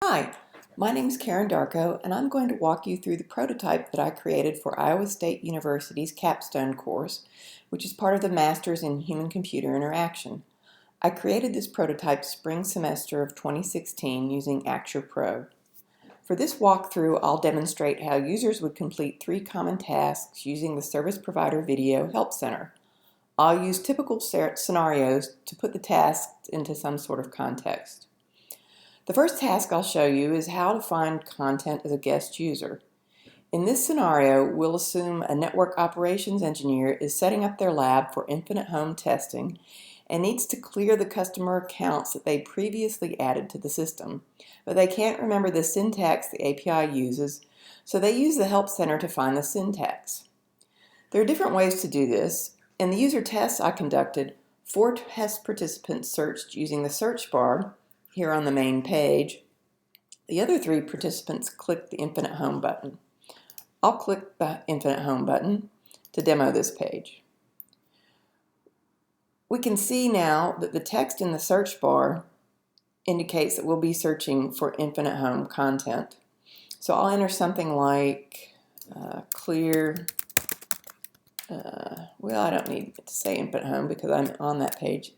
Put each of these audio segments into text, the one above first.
Hi, my name is Karen Darko, and I'm going to walk you through the prototype that I created for Iowa State University's capstone course, which is part of the Masters in Human-Computer Interaction. I created this prototype spring semester of 2016 using Acture Pro. For this walkthrough, I'll demonstrate how users would complete 3 common tasks using the Service Provider Video Help Center. I'll use typical scenarios to put the tasks into some sort of context. The first task I'll show you is how to find content as a guest user. In this scenario, we'll assume a network operations engineer is setting up their lab for infinite home testing and needs to clear the customer accounts that they previously added to the system, but they can't remember the syntax the API uses, so they use the Help Center to find the syntax. There are different ways to do this. In the user tests I conducted, 4 test participants searched using the search bar here on the main page. The other 3 participants clicked the Infinite Home button. I'll click the Infinite Home button to demo this page. We can see now that the text in the search bar indicates that we'll be searching for Infinite Home content. So I'll enter something like clear, well, I don't need to say Infinite Home because I'm on that page.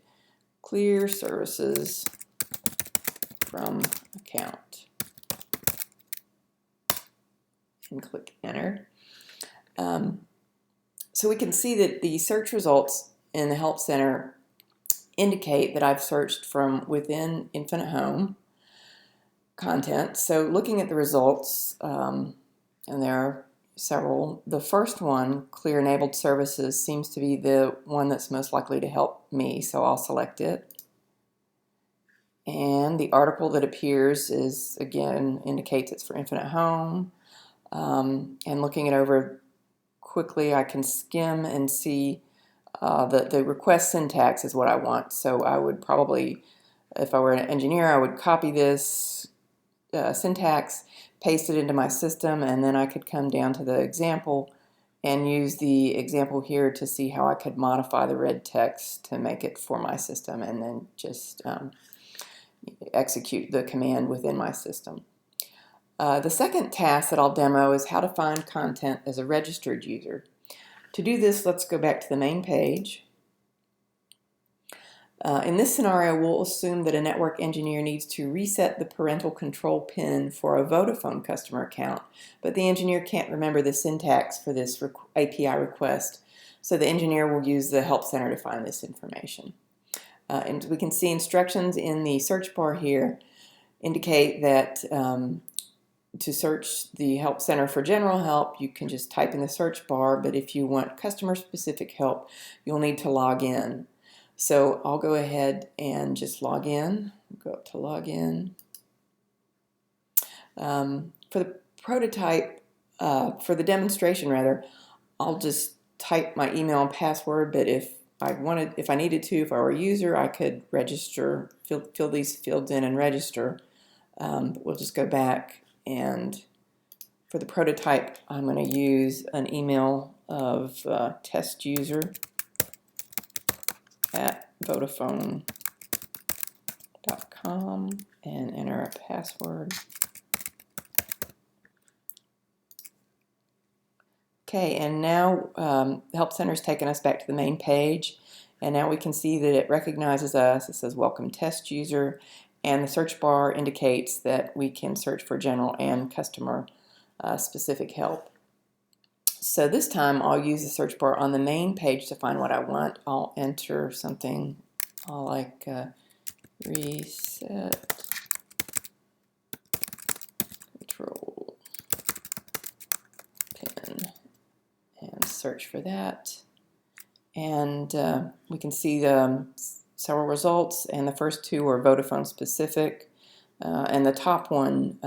Clear services from account, and click enter. So we can see that the search results in the Help Center indicate that I've searched from within Infinite Home content. So looking at the results, and there are several. The first one, Clear Enabled Services, seems to be the one that's most likely to help me, so I'll select it. And the article that appears is, again, indicates it's for Infinite Home. And looking it over quickly, I can skim and see that the request syntax is what I want. So I would probably, if I were an engineer, I would copy this syntax, paste it into my system, and then I could come down to the example and use the example here to see how I could modify the red text to make it for my system, and then just execute the command within my system. The second task that I'll demo is how to find content as a registered user. To do this, let's go back to the main page. In this scenario, we'll assume that a network engineer needs to reset the parental control pin for a Vodafone customer account, but the engineer can't remember the syntax for this API request, so the engineer will use the Help Center to find this information. And we can see instructions in the search bar here indicate that to search the Help Center for general help, you can just type in the search bar, but if you want customer-specific help, you'll need to log in. So I'll go ahead and just log in. Go up to login. For the prototype, for the demonstration rather, I'll just type my email and password, but if I needed to, if I were a user, I could register, fill these fields in and register. But we'll just go back, and for the prototype, I'm going to use an email of testuser@vodafone.com and enter a password. Okay, and now the Help Center has taken us back to the main page, and now we can see that it recognizes us. It says Welcome Test User, and the search bar indicates that we can search for general and customer specific help. So this time I'll use the search bar on the main page to find what I want. I'll enter something like reset control pin and search for that. And we can see the several results, and the first 2 are Vodafone specific, and the top one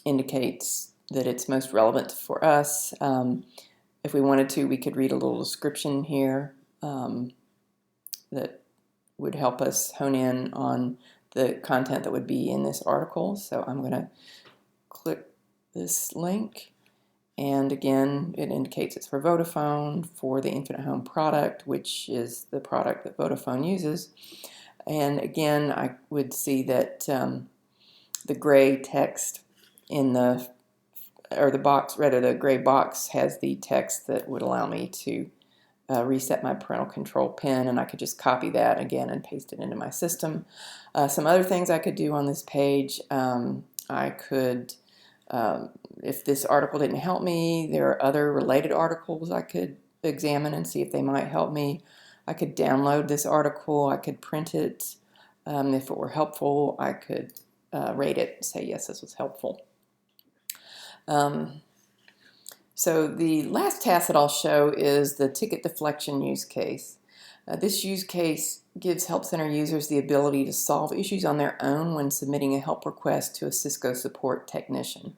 indicates that it's most relevant for us. If we wanted to, we could read a little description here that would help us hone in on the content that would be in this article. So I'm going to click this link, and again, it indicates it's for Vodafone, for the Infinite Home product, which is the product that Vodafone uses. And again, I would see that the gray text in the, or the box, rather the gray box has the text that would allow me to reset my parental control pin, and I could just copy that again and paste it into my system. Some other things I could do on this page, I could, if this article didn't help me, there are other related articles I could examine and see if they might help me. I could download this article, I could print it. If it were helpful, I could rate it, say yes, this was helpful. So the last task that I'll show is the ticket deflection use case. This use case gives Help Center users the ability to solve issues on their own when submitting a help request to a Cisco support technician.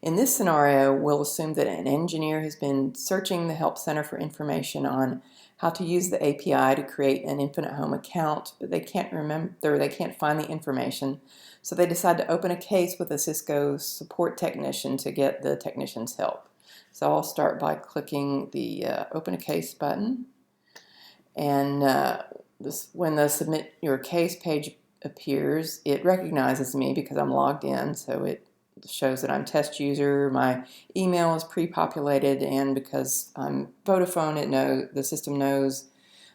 In this scenario, we'll assume that an engineer has been searching the Help Center for information on how to use the API to create an Infinite Home account, but they can't find the information, so they decide to open a case with a Cisco support technician to get the technician's help. So I'll start by clicking the Open a Case button, and when the Submit Your Case page appears, it recognizes me because I'm logged in, so it shows that I'm test user, my email is pre-populated, and because I'm Vodafone, the system knows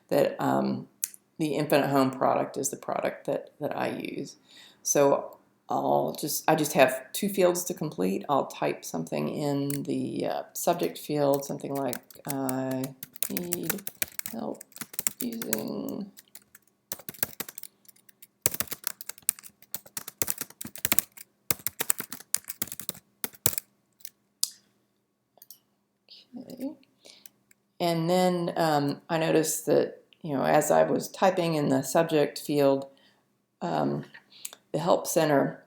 that the Infinite Home product is the product that I use. So I just have 2 fields to complete. I'll type something in the subject field, something like I need help using okay. And then I noticed that, as I was typing in the subject field, the Help Center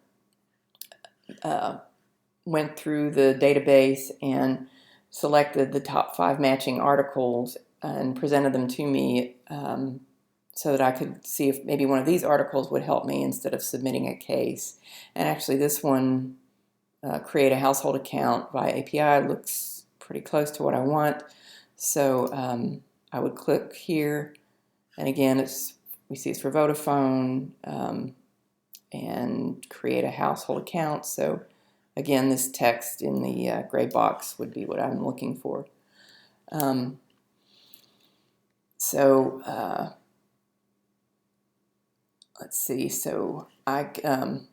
went through the database and selected the top 5 matching articles and presented them to me so that I could see if maybe one of these articles would help me instead of submitting a case. And actually this one, create a household account via API, looks pretty close to what I want. So I would click here, and again, we see it's for Vodafone, and create a household account. So again, this text in the gray box would be what I'm looking for. Let's see. So I can,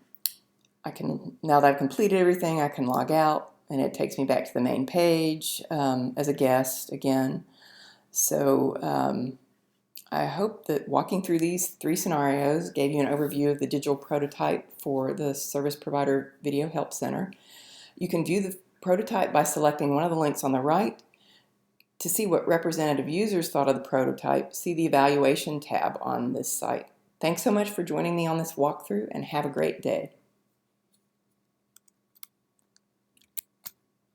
now that I've completed everything, I can log out, and it takes me back to the main page as a guest again. So I hope that walking through these 3 scenarios gave you an overview of the digital prototype for the Service Provider Video Help Center. You can view the prototype by selecting one of the links on the right. To see what representative users thought of the prototype, see the Evaluation tab on this site. Thanks so much for joining me on this walkthrough, and have a great day.